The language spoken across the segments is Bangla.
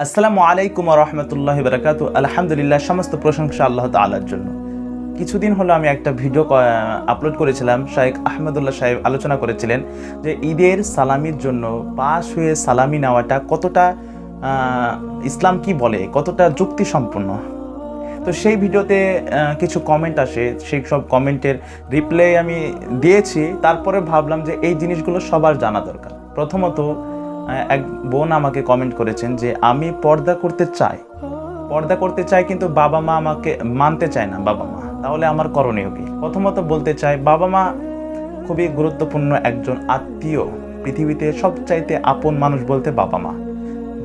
আসসালামু আলাইকুম ওয়া রাহমাতুল্লাহি ওয়া বারাকাতুহু। আলহামদুলিল্লাহ, সমস্ত প্রশংসা আল্লাহ তাআলার জন্য। কিছুদিন হলো আমি একটা ভিডিও আপলোড করেছিলাম। শাইখ আহমদুল্লাহ সাহেব আলোচনা করেছিলেন যে ঈদের সালামির জন্য পাশ হয়ে সালামি নেওয়াটা কতটা ইসলাম কি বলে, কতটা যুক্তিসম্পন্ন। তো সেই ভিডিওতে কিছু কমেন্ট আসে, সেই সব কমেন্টের রিপ্লাই আমি দিয়েছি। তারপরে ভাবলাম যে এই জিনিসগুলো সবার জানা দরকার। প্রথমত এক বোন আমাকে কমেন্ট করেছেন যে আমি পর্দা করতে চাই কিন্তু বাবা মা আমাকে মানতে চায় না। বাবা মা, তাহলে আমার করণীয় কি? প্রথমত বলতে চাই, বাবা মা খুবই গুরুত্বপূর্ণ একজন আত্মীয়। পৃথিবীতে সবচাইতে আপন মানুষ বলতে বাবা মা।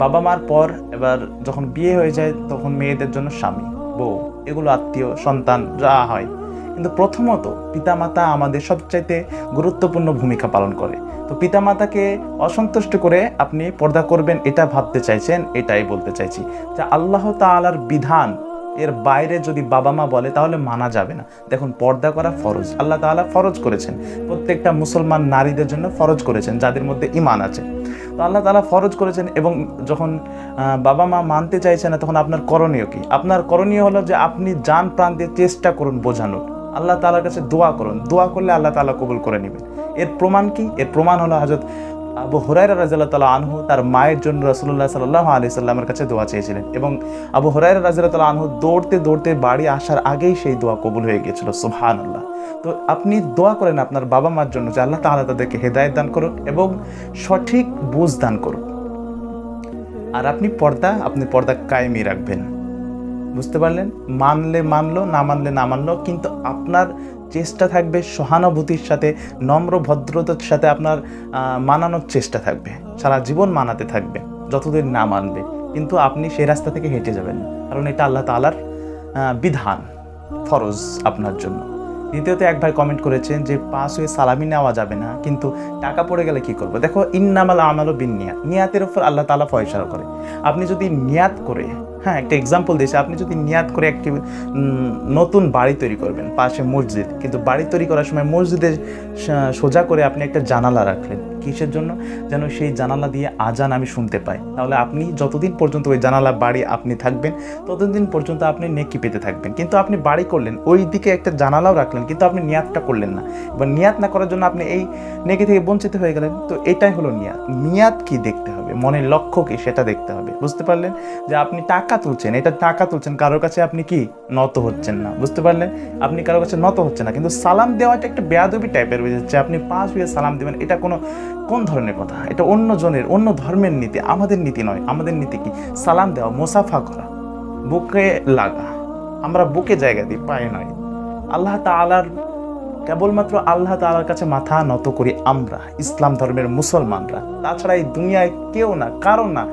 বাবা মার পর এবার যখন বিয়ে হয়ে যায় তখন মেয়েদের জন্য স্বামী, বউ, এগুলো আত্মীয়, সন্তান যা হয়। কিন্তু প্রথমত পিতামাতা আমাদের সবচাইতে গুরুত্বপূর্ণ ভূমিকা পালন করে। তো পিতামাতাকে অসন্তুষ্ট করে আপনি পর্দা করবেন এটা ভাবতে চাইছেন, এটাই বলতে চাইছি যে আল্লাহ তাআলার বিধান এর বাইরে যদি বাবা মা বলে তাহলে মানা যাবে না। দেখুন, পর্দা করা ফরজ, আল্লাহ তাআলা ফরজ করেছেন, প্রত্যেকটা মুসলমান নারীদের জন্য ফরজ করেছেন যাদের মধ্যে ঈমান আছে। তো আল্লাহ তাআলা ফরজ করেছেন এবং যখন বাবা মা মানতে চাইছে না তখন আপনার করণীয় কি? আপনার করণীয় হলো যে আপনি জান প্রাণ দিয়ে চেষ্টা করুন বোঝানোর, আল্লাহ তাআলার কাছে দোয়া করুন। দোয়া করলে আল্লাহ তাআলা কবুল করে নেবেন। এর প্রমাণ কি? এর প্রমাণ হলো হযরত আবু হুরায়রা রাদিয়াল্লাহু তাআলা আনহু তার মায়ের জন্য রাসূলুল্লাহ সাল্লাল্লাহু আলাইহি সাল্লামের কাছে দোয়া চেয়েছিলেন এবং আবু হুরায়রা রাদিয়াল্লাহু তাআলা আনহু দৌড়তে বাড়ি আসার আগেই সেই দোয়া কবুল হয়ে গিয়েছিল। সুবহানাল্লাহ। তো আপনি দোয়া করেন আপনার বাবা মার জন্য যে আল্লাহ তাআলা তাদেরকে হেদায়েত দান করুন এবং সঠিক বুঝ দান করুন। আর আপনি পর্দা কায়েমই রাখবেন। বুঝতে পারলেন? মানলে মানলো, না মানলে না মানলো, কিন্তু আপনার চেষ্টা থাকবে সহানুভূতির সাথে, নম্র ভদ্রতার সাথে আপনার মানানোর চেষ্টা থাকবে। সারা জীবন মানাতে থাকবে যতদিন না মানবে, কিন্তু আপনি সেই রাস্তা থেকে হেঁটে যাবেন, কারণ এটা আল্লাহ তাআলার বিধান, ফরজ আপনার জন্য। দ্বিতীয়ত এক ভাই কমেন্ট করেছেন যে পাশ হয়ে সালামি নেওয়া যাবে না, কিন্তু টাকা পড়ে গেলে কি করবো? দেখো, ইন্নামাল আমালু বিন্নিয়াত, নিয়াতের উপর আল্লাহ তাআলা ফয়সালা করে। আপনি যদি নিয়াত করে, একটা এক্সাম্পল দিয়েছি, আপনি যদি নিয়াত করে একটি নতুন বাড়ি তৈরি করবেন, পাশে মসজিদ, কিন্তু বাড়ি তৈরি করার সময় মসজিদে সোজা করে আপনি একটা জানালা রাখলেন, কিসের জন্য? যেন সেই জানালা দিয়ে আজান আমি শুনতে পাই। তাহলে আপনি যতদিন পর্যন্ত ওই জানালা বাড়ি আপনি থাকবেন ততদিন পর্যন্ত আপনি নেকি পেতে থাকবেন। কিন্তু আপনি বাড়ি করলেন, ওই দিকে একটা জানালাও রাখলেন, কিন্তু আপনি নিয়াতটা করলেন না। এবার নিয়াত না করার জন্য আপনি এই নেকি থেকে বঞ্চিত হয়ে গেলেন। তো এটাই হলো নিয়াত। নিয়াত কি দেখতে হবে, মনের লক্ষ্য কি সেটা দেখতে হবে। বুঝতে পারলেন? যে আপনি টাকা তুলছেন, এটা টাকা তুলছেন, কারোর কাছে আপনি কি নত হচ্ছেন না। বুঝতে পারলেন? আপনি কারোর কাছে নত হচ্ছেন না, কিন্তু সালাম দেওয়াটা একটা বেয়াদবি টাইপের হয়ে যাচ্ছে। আপনি পাশ হয়ে সালাম দেবেন, এটা কোন ধরনের কথা? এটা অন্য ধর্মের নীতি, আমাদের নীতি নয়। আমাদের নীতি কি? সালাম দেওয়া, মুসাফা করা, বুকে লাগা। আমরা বুকে জায়গা দিই, পায়ে নয়। কেবলমাত্র আল্লাহ তাআলার কাছে মাথা নত করি আমরা, ইসলাম ধর্মের মুসলমানরা। তাছাড়া এই দুনিয়ায় কেউ না, কারণ না।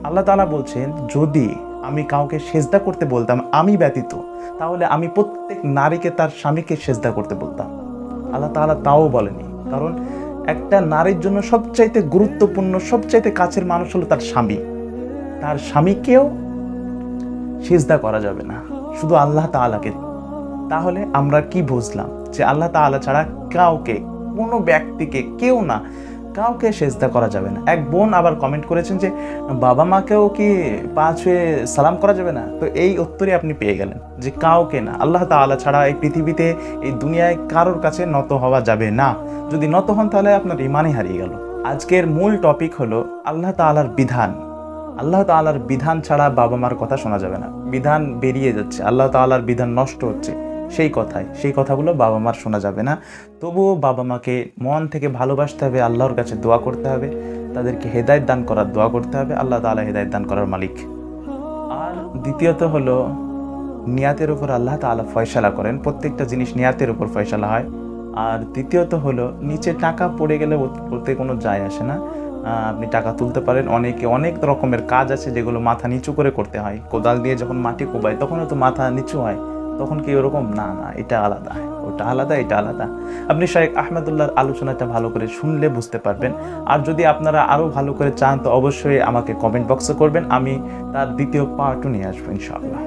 আল্লাহ তাআলা বলছেন, যদি আমি কাউকে সেজদা করতে বলতাম আমি ব্যতীত, তাহলে আমি প্রত্যেক নারীকে তার স্বামীকে সেজদা করতে বলতাম। আল্লাহ তাআলা তাও বলেনি, কারণ একটা নারীর জন্য সবচাইতে গুরুত্বপূর্ণ, সবচাইতে কাছের মানুষ হলো তার স্বামী। তার স্বামীকেও সিজদা করা যাবে না, শুধু আল্লাহ তাআলাকে। তাহলে আমরা কি বুঝলাম? যে আল্লাহ তাআলা ছাড়া কাউকে, কোনো ব্যক্তিকে, কেউ না, কাউকে সিজদা করা যাবে না। এক বোন আবার কমেন্ট করেছেন যে বাবা মাকেও কি পাঁচ হয়ে সালাম করা যাবে না? তো এই উত্তরে আপনি পেয়ে গেলেন যে কাউকে না, আল্লাহ তাআলা ছাড়া এই পৃথিবীতে, এই দুনিয়ায় কারোর কাছে নত হওয়া যাবে না। যদি নত হন তাহলে আপনার ঈমানই হারিয়ে গেল। আজকের মূল টপিক হলো আল্লাহ তাআলার বিধান। আল্লাহ তাআলার বিধান ছাড়া বাবা মার কথা শোনা যাবে না। বিধান বেরিয়ে যাচ্ছে, আল্লাহ তাআলার বিধান নষ্ট হচ্ছে, সেই কথাগুলো বাবা মার শোনা যাবে না। তবুও বাবা মাকে মন থেকে ভালোবাসতে হবে, আল্লাহর কাছে দোয়া করতে হবে, তাদেরকে হেদায়েত দান করার দোয়া করতে হবে। আল্লাহ তাআলা হেদায়েত দান করার মালিক। আর দ্বিতীয়ত হলো নিয়াতের উপর আল্লাহ তাআলা ফয়সালা করেন। প্রত্যেকটা জিনিস নিয়াতের উপর ফয়সালা হয়। আর তৃতীয়ত হলো নিচে টাকা পড়ে গেলে ওতে কোনো যায় আসে না। আপনি টাকা তুলতে পারেন। অনেক রকমের কাজ আছে যেগুলো মাথা নিচু করে করতে হয়। কোদাল দিয়ে যখন মাটি কোবায় তখনও তো মাথা নিচু হয়, তখন কি ওরকম? না, এটা আলাদা, ওটা আলাদা, এটা আলাদা। আপনি শাইখ আহমদুল্লাহর আলোচনাটা ভালো করে শুনলে বুঝতে পারবেন। আর যদি আপনারা আরও ভালো করে চান তো অবশ্যই আমাকে কমেন্ট বক্সে করবেন, আমি তার দ্বিতীয় পার্টও নিয়ে আসবো ইনশাআল্লাহ।